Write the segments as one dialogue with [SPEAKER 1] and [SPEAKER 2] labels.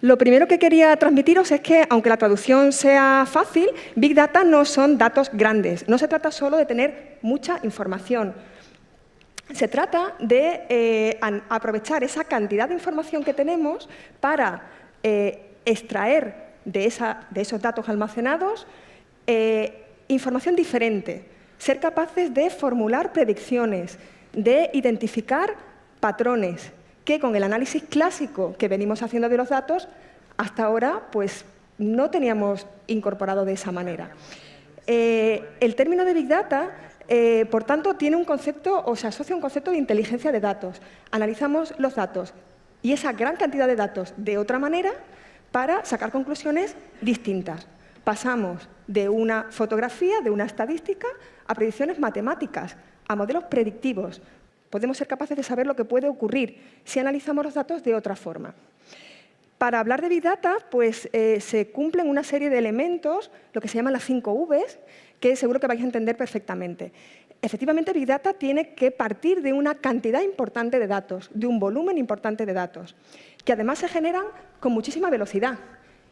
[SPEAKER 1] Lo primero que quería transmitiros es que, aunque la traducción sea fácil, Big Data no son datos grandes. No se trata solo de tener mucha información. Se trata de aprovechar esa cantidad de información que tenemos para extraer de esos datos almacenados información diferente, ser capaces de formular predicciones, de identificar patrones que con el análisis clásico que venimos haciendo de los datos, hasta ahora pues, no teníamos incorporado de esa manera. El término de Big Data, por tanto, tiene un concepto, o se asocia a un concepto de inteligencia de datos. Analizamos los datos y esa gran cantidad de datos de otra manera para sacar conclusiones distintas. Pasamos de una fotografía, de una estadística, a predicciones matemáticas, a modelos predictivos. Podemos ser capaces de saber lo que puede ocurrir si analizamos los datos de otra forma. Para hablar de Big Data, pues, se cumplen una serie de elementos, lo que se llaman las 5 Vs, que seguro que vais a entender perfectamente. Efectivamente, Big Data tiene que partir de una cantidad importante de datos, de un volumen importante de datos, que además se generan con muchísima velocidad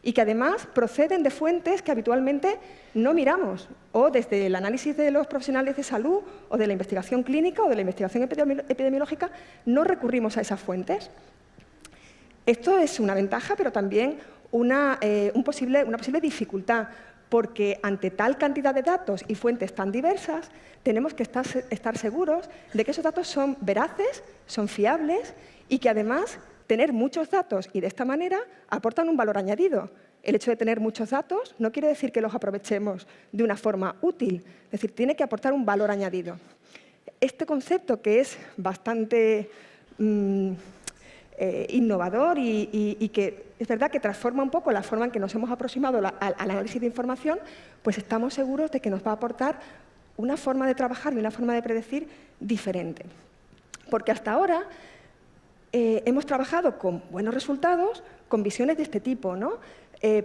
[SPEAKER 1] y que además proceden de fuentes que habitualmente no miramos, o desde el análisis de los profesionales de salud, o de la investigación clínica, o de la investigación epidemiológica, no recurrimos a esas fuentes. Esto es una ventaja, pero también una posible dificultad, porque ante tal cantidad de datos y fuentes tan diversas, tenemos que estar seguros de que esos datos son veraces, son fiables y que además tener muchos datos y de esta manera aportan un valor añadido. El hecho de tener muchos datos no quiere decir que los aprovechemos de una forma útil, es decir, tiene que aportar un valor añadido. Este concepto, que es bastante innovador y que es verdad que transforma un poco la forma en que nos hemos aproximado al análisis de información, pues estamos seguros de que nos va a aportar una forma de trabajar y una forma de predecir diferente. Porque hasta ahora hemos trabajado con buenos resultados, con visiones de este tipo, ¿no?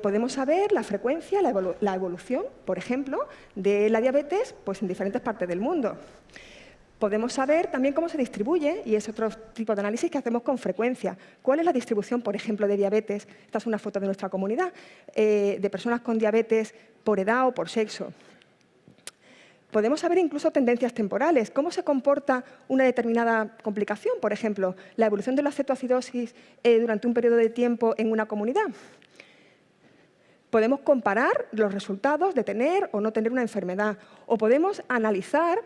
[SPEAKER 1] Podemos saber la frecuencia, la evolución, por ejemplo, de la diabetes pues, en diferentes partes del mundo. Podemos saber también cómo se distribuye, y es otro tipo de análisis que hacemos con frecuencia. ¿Cuál es la distribución, por ejemplo, de diabetes? Esta es una foto de nuestra comunidad, de personas con diabetes por edad o por sexo. Podemos saber incluso tendencias temporales, cómo se comporta una determinada complicación, por ejemplo, la evolución de la cetoacidosis durante un periodo de tiempo en una comunidad. Podemos comparar los resultados de tener o no tener una enfermedad, o podemos analizar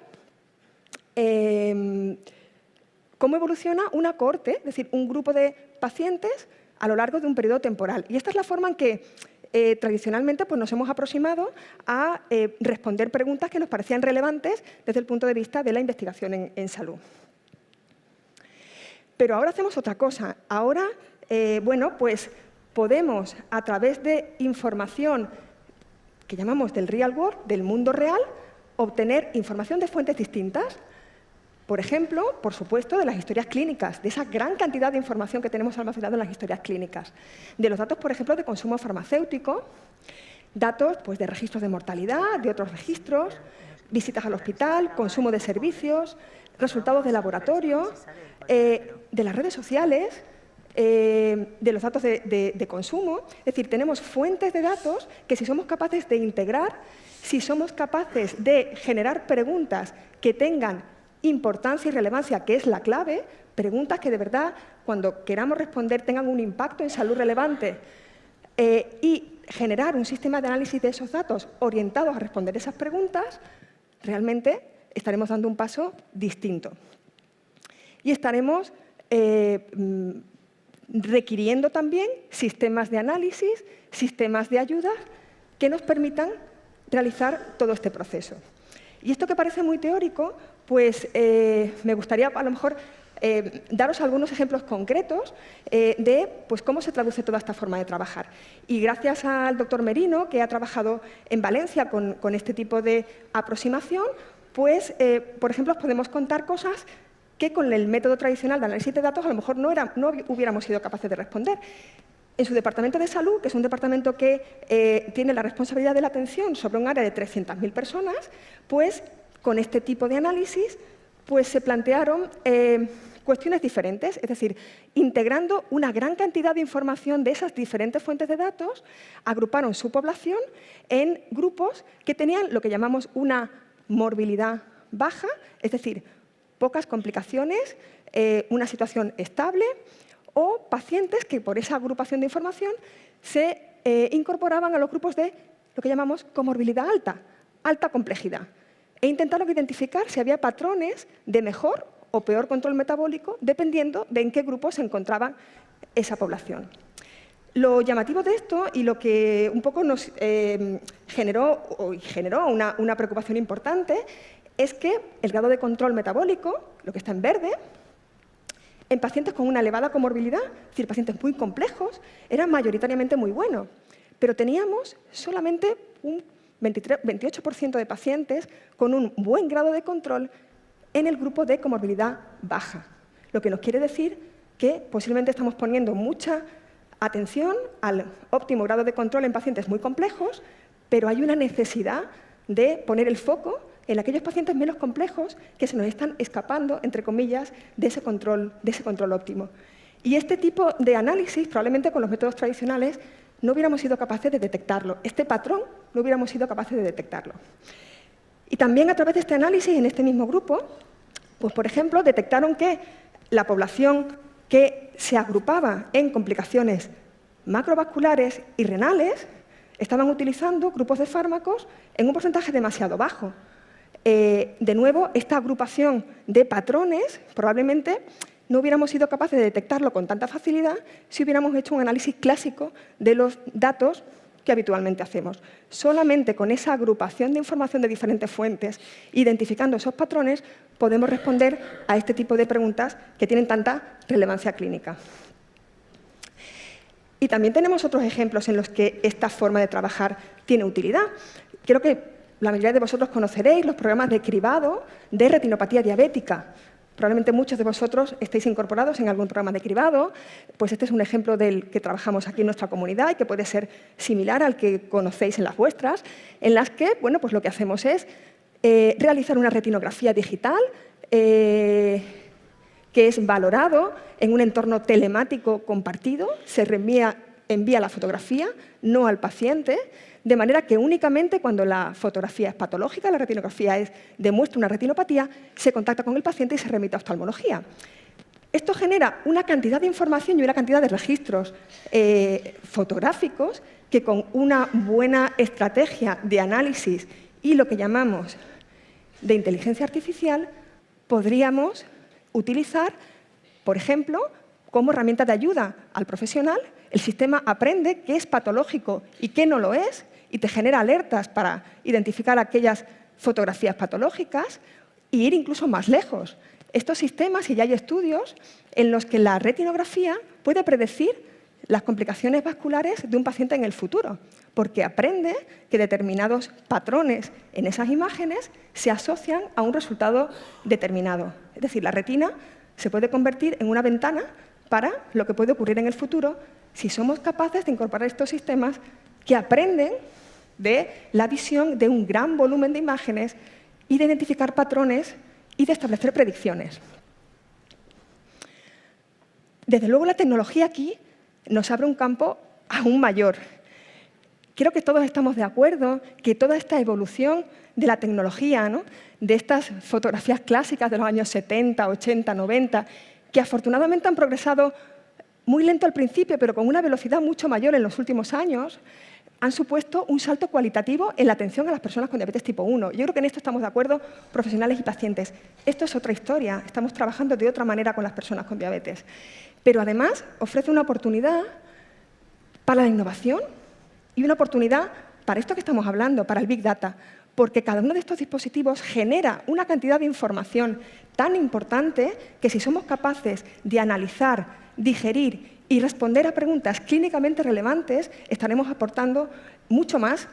[SPEAKER 1] cómo evoluciona una cohorte, es decir, un grupo de pacientes a lo largo de un periodo temporal. Y esta es la forma en que tradicionalmente pues, nos hemos aproximado a responder preguntas que nos parecían relevantes desde el punto de vista de la investigación en salud. Pero ahora hacemos otra cosa. Ahora, bueno, pues podemos, a través de información que llamamos del real world, del mundo real, obtener información de fuentes distintas. Por ejemplo, por supuesto, de las historias clínicas, de esa gran cantidad de información que tenemos almacenada en las historias clínicas. De los datos, por ejemplo, de consumo farmacéutico, datos pues, de registros de mortalidad, de otros registros, visitas al hospital, consumo de servicios, resultados de laboratorio, de las redes sociales, de los datos de consumo. Es decir, tenemos fuentes de datos que si somos capaces de integrar, si somos capaces de generar preguntas que tengan importancia y relevancia, que es la clave, preguntas que de verdad, cuando queramos responder, tengan un impacto en salud relevante y generar un sistema de análisis de esos datos orientados a responder esas preguntas, realmente estaremos dando un paso distinto. Y estaremos requiriendo también sistemas de análisis, sistemas de ayuda que nos permitan realizar todo este proceso. Y esto que parece muy teórico, pues me gustaría a lo mejor daros algunos ejemplos concretos de pues, cómo se traduce toda esta forma de trabajar. Y gracias al doctor Merino, que ha trabajado en Valencia con este tipo de aproximación, pues, por ejemplo, os podemos contar cosas que con el método tradicional de análisis de datos a lo mejor no hubiéramos sido capaces de responder. En su departamento de salud, que es un departamento que tiene la responsabilidad de la atención sobre un área de 300.000 personas, pues con este tipo de análisis pues, se plantearon cuestiones diferentes, es decir, integrando una gran cantidad de información de esas diferentes fuentes de datos, agruparon su población en grupos que tenían lo que llamamos una morbilidad baja, es decir, pocas complicaciones, una situación estable, o pacientes que por esa agrupación de información se incorporaban a los grupos de lo que llamamos comorbilidad alta, alta complejidad. E intentaron identificar si había patrones de mejor o peor control metabólico dependiendo de en qué grupo se encontraba esa población. Lo llamativo de esto y lo que un poco nos generó una preocupación importante es que el grado de control metabólico, lo que está en verde, en pacientes con una elevada comorbilidad, es decir, pacientes muy complejos, era mayoritariamente muy bueno. Pero teníamos solamente un 28% de pacientes con un buen grado de control en el grupo de comorbilidad baja. Lo que nos quiere decir que posiblemente estamos poniendo mucha atención al óptimo grado de control en pacientes muy complejos, pero hay una necesidad de poner el foco en aquellos pacientes menos complejos que se nos están escapando, entre comillas, de ese control óptimo. Y este tipo de análisis, probablemente con los métodos tradicionales, no hubiéramos sido capaces de detectarlo. Este patrón no hubiéramos sido capaces de detectarlo. Y también a través de este análisis, en este mismo grupo, pues, por ejemplo, detectaron que la población que se agrupaba en complicaciones macrovasculares y renales estaban utilizando grupos de fármacos en un porcentaje demasiado bajo. De nuevo, esta agrupación de patrones probablemente no hubiéramos sido capaces de detectarlo con tanta facilidad si hubiéramos hecho un análisis clásico de los datos que habitualmente hacemos. Solamente con esa agrupación de información de diferentes fuentes, identificando esos patrones, podemos responder a este tipo de preguntas que tienen tanta relevancia clínica. Y también tenemos otros ejemplos en los que esta forma de trabajar tiene utilidad. Creo que la mayoría de vosotros conoceréis los programas de cribado de retinopatía diabética. Probablemente muchos de vosotros estéis incorporados en algún programa de cribado. Pues este es un ejemplo del que trabajamos aquí en nuestra comunidad y que puede ser similar al que conocéis en las vuestras, en las que bueno, pues lo que hacemos es realizar una retinografía digital que es valorado en un entorno telemático compartido, se envía la fotografía, no al paciente, de manera que únicamente cuando la fotografía es patológica, la retinografía demuestra una retinopatía, se contacta con el paciente y se remite a oftalmología. Esto genera una cantidad de información y una cantidad de registros fotográficos que con una buena estrategia de análisis y lo que llamamos de inteligencia artificial podríamos utilizar, por ejemplo, como herramienta de ayuda al profesional. El sistema aprende qué es patológico y qué no lo es y te genera alertas para identificar aquellas fotografías patológicas e ir incluso más lejos. Estos sistemas, y ya hay estudios, en los que la retinografía puede predecir las complicaciones vasculares de un paciente en el futuro, porque aprende que determinados patrones en esas imágenes se asocian a un resultado determinado. Es decir, la retina se puede convertir en una ventana para lo que puede ocurrir en el futuro si somos capaces de incorporar estos sistemas que aprenden de la visión de un gran volumen de imágenes y de identificar patrones y de establecer predicciones. Desde luego, la tecnología aquí nos abre un campo aún mayor. Creo que todos estamos de acuerdo que toda esta evolución de la tecnología, ¿no?, de estas fotografías clásicas de los años 70, 80, 90, que afortunadamente han progresado muy lento al principio, pero con una velocidad mucho mayor en los últimos años, han supuesto un salto cualitativo en la atención a las personas con diabetes tipo 1. Yo creo que en esto estamos de acuerdo profesionales y pacientes. Esto es otra historia. Estamos trabajando de otra manera con las personas con diabetes. Pero además ofrece una oportunidad para la innovación y una oportunidad para esto que estamos hablando, para el Big Data, porque cada uno de estos dispositivos genera una cantidad de información tan importante que si somos capaces de analizar, digerir y responder a preguntas clínicamente relevantes, estaremos aportando mucho más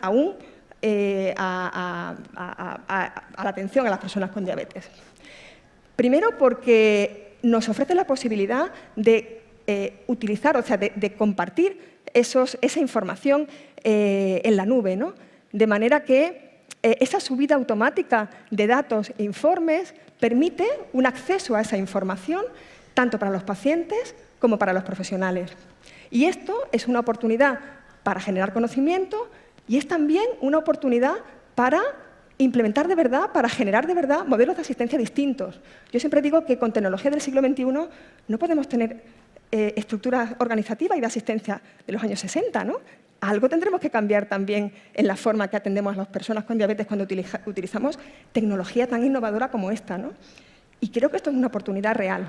[SPEAKER 1] aún a la atención a las personas con diabetes. Primero, porque nos ofrece la posibilidad de utilizar, o sea, de compartir esa información en la nube, ¿no? De manera que esa subida automática de datos e informes permite un acceso a esa información tanto para los pacientes como para los profesionales. Y esto es una oportunidad para generar conocimiento y es también una oportunidad para implementar de verdad, para generar de verdad modelos de asistencia distintos. Yo siempre digo que con tecnología del siglo XXI no podemos tener estructuras organizativas y de asistencia de los años 60, ¿no? Algo tendremos que cambiar también en la forma que atendemos a las personas con diabetes cuando utilizamos tecnología tan innovadora como esta, ¿no? Y creo que esto es una oportunidad real.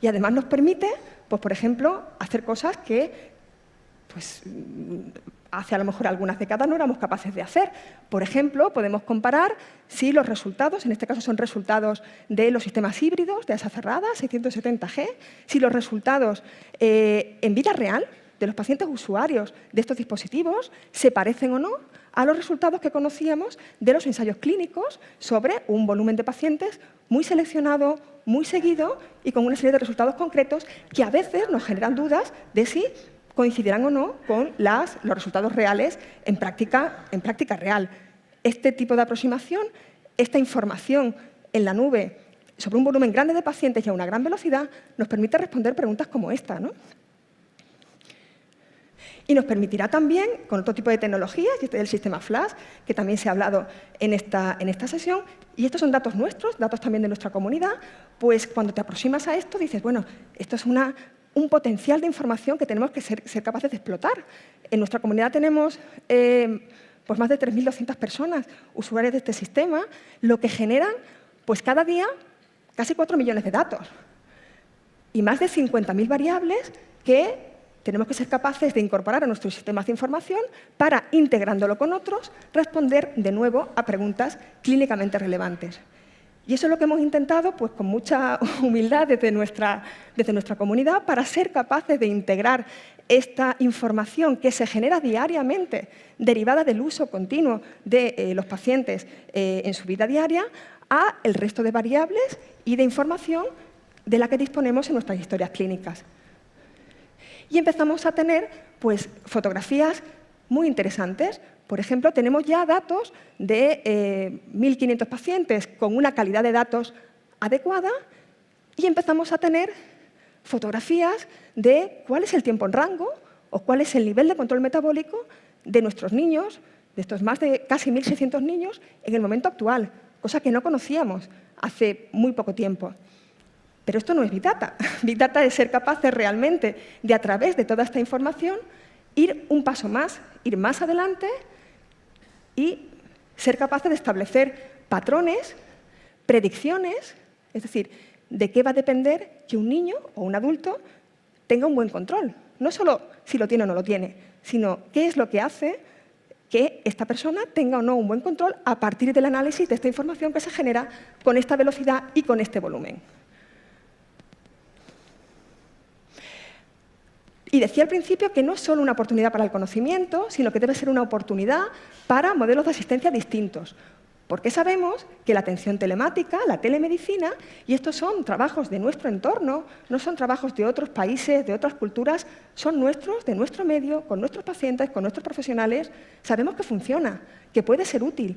[SPEAKER 1] Y además nos permite, pues, por ejemplo, hacer cosas que pues, hace a lo mejor algunas décadas no éramos capaces de hacer. Por ejemplo, podemos comparar si los resultados, en este caso son resultados de los sistemas híbridos de asa cerrada, 670G, si los resultados en vida real de los pacientes usuarios de estos dispositivos se parecen o no a los resultados que conocíamos de los ensayos clínicos sobre un volumen de pacientes muy seleccionado, muy seguido y con una serie de resultados concretos que a veces nos generan dudas de si coincidirán o no con los resultados reales en práctica real. Este tipo de aproximación, esta información en la nube sobre un volumen grande de pacientes y a una gran velocidad, nos permite responder preguntas como esta, ¿no? Y nos permitirá también, con otro tipo de tecnologías, y este es el sistema Flash, que también se ha hablado en esta sesión, y estos son datos nuestros, datos también de nuestra comunidad, pues cuando te aproximas a esto dices, bueno, esto es un potencial de información que tenemos que ser capaces de explotar. En nuestra comunidad tenemos pues más de 3.200 personas usuarias de este sistema, lo que generan pues cada día casi 4 millones de datos y más de 50.000 variables que tenemos que ser capaces de incorporar a nuestros sistemas de información para, integrándolo con otros, responder de nuevo a preguntas clínicamente relevantes. Y eso es lo que hemos intentado, pues, con mucha humildad desde nuestra comunidad, para ser capaces de integrar esta información que se genera diariamente, derivada del uso continuo de los pacientes en su vida diaria, a el resto de variables y de información de la que disponemos en nuestras historias clínicas. Y empezamos a tener pues, fotografías muy interesantes. Por ejemplo, tenemos ya datos de 1.500 pacientes con una calidad de datos adecuada y empezamos a tener fotografías de cuál es el tiempo en rango o cuál es el nivel de control metabólico de nuestros niños, de estos más de casi 1.600 niños, en el momento actual, cosa que no conocíamos hace muy poco tiempo. Pero esto no es Big Data. Big Data es ser capaces realmente de, a través de toda esta información, ir un paso más, ir más adelante y ser capaces de establecer patrones, predicciones, es decir, de qué va a depender que un niño o un adulto tenga un buen control. No solo si lo tiene o no lo tiene, sino qué es lo que hace que esta persona tenga o no un buen control a partir del análisis de esta información que se genera con esta velocidad y con este volumen. Y decía al principio que no es solo una oportunidad para el conocimiento, sino que debe ser una oportunidad para modelos de asistencia distintos. Porque sabemos que la atención telemática, la telemedicina, y estos son trabajos de nuestro entorno, no son trabajos de otros países, de otras culturas, son nuestros, de nuestro medio, con nuestros pacientes, con nuestros profesionales, sabemos que funciona, que puede ser útil.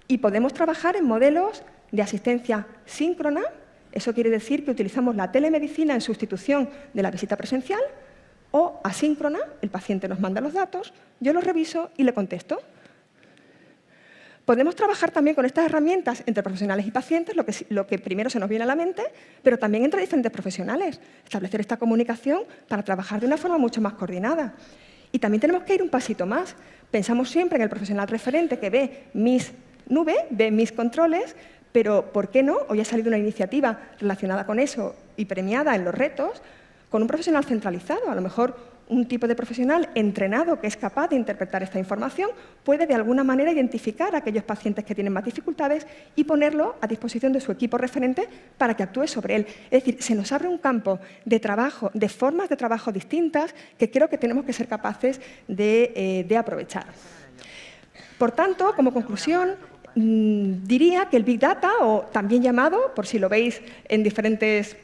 [SPEAKER 1] Y podemos trabajar en modelos de asistencia síncrona, eso quiere decir que utilizamos la telemedicina en sustitución de la visita presencial, o asíncrona, el paciente nos manda los datos, yo los reviso y le contesto. Podemos trabajar también con estas herramientas entre profesionales y pacientes, lo que primero se nos viene a la mente, pero también entre diferentes profesionales. Establecer esta comunicación para trabajar de una forma mucho más coordinada. Y también tenemos que ir un pasito más. Pensamos siempre en el profesional referente que ve mis nubes, ve mis controles, pero ¿por qué no? Hoy ha salido una iniciativa relacionada con eso y premiada en los retos, con un profesional centralizado. A lo mejor un tipo de profesional entrenado que es capaz de interpretar esta información puede de alguna manera identificar a aquellos pacientes que tienen más dificultades y ponerlo a disposición de su equipo referente para que actúe sobre él. Es decir, se nos abre un campo de trabajo, de formas de trabajo distintas que creo que tenemos que ser capaces de aprovechar. Por tanto, como conclusión, diría que el Big Data, o también llamado, por si lo veis en diferentes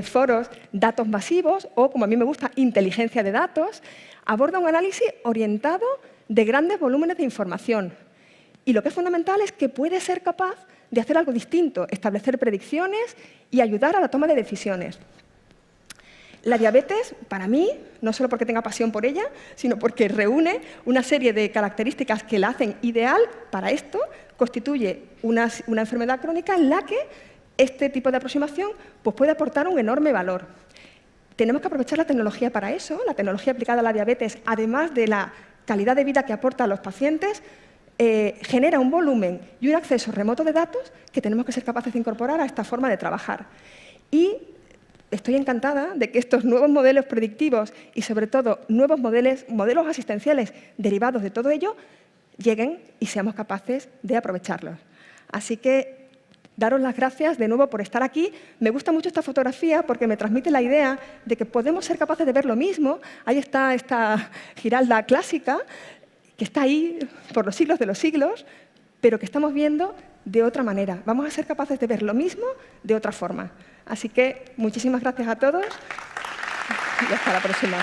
[SPEAKER 1] foros, datos masivos, o como a mí me gusta, inteligencia de datos, aborda un análisis orientado de grandes volúmenes de información Y lo que es fundamental es que puede ser capaz de hacer algo distinto, establecer predicciones y ayudar a la toma de decisiones. La diabetes, para mí, no solo porque tenga pasión por ella, sino porque reúne una serie de características que la hacen ideal para esto, constituye una enfermedad crónica en la que este tipo de aproximación pues, puede aportar un enorme valor. Tenemos que aprovechar la tecnología para eso, la tecnología aplicada a la diabetes, además de la calidad de vida que aporta a los pacientes, genera un volumen y un acceso remoto de datos que tenemos que ser capaces de incorporar a esta forma de trabajar. Y estoy encantada de que estos nuevos modelos predictivos y, sobre todo, nuevos modelos asistenciales derivados de todo ello lleguen y seamos capaces de aprovecharlos. Así que daros las gracias de nuevo por estar aquí. Me gusta mucho esta fotografía porque me transmite la idea de que podemos ser capaces de ver lo mismo. Ahí está esta Giralda clásica, que está ahí por los siglos de los siglos, pero que estamos viendo de otra manera. Vamos a ser capaces de ver lo mismo de otra forma. Así que muchísimas gracias a todos y hasta la próxima.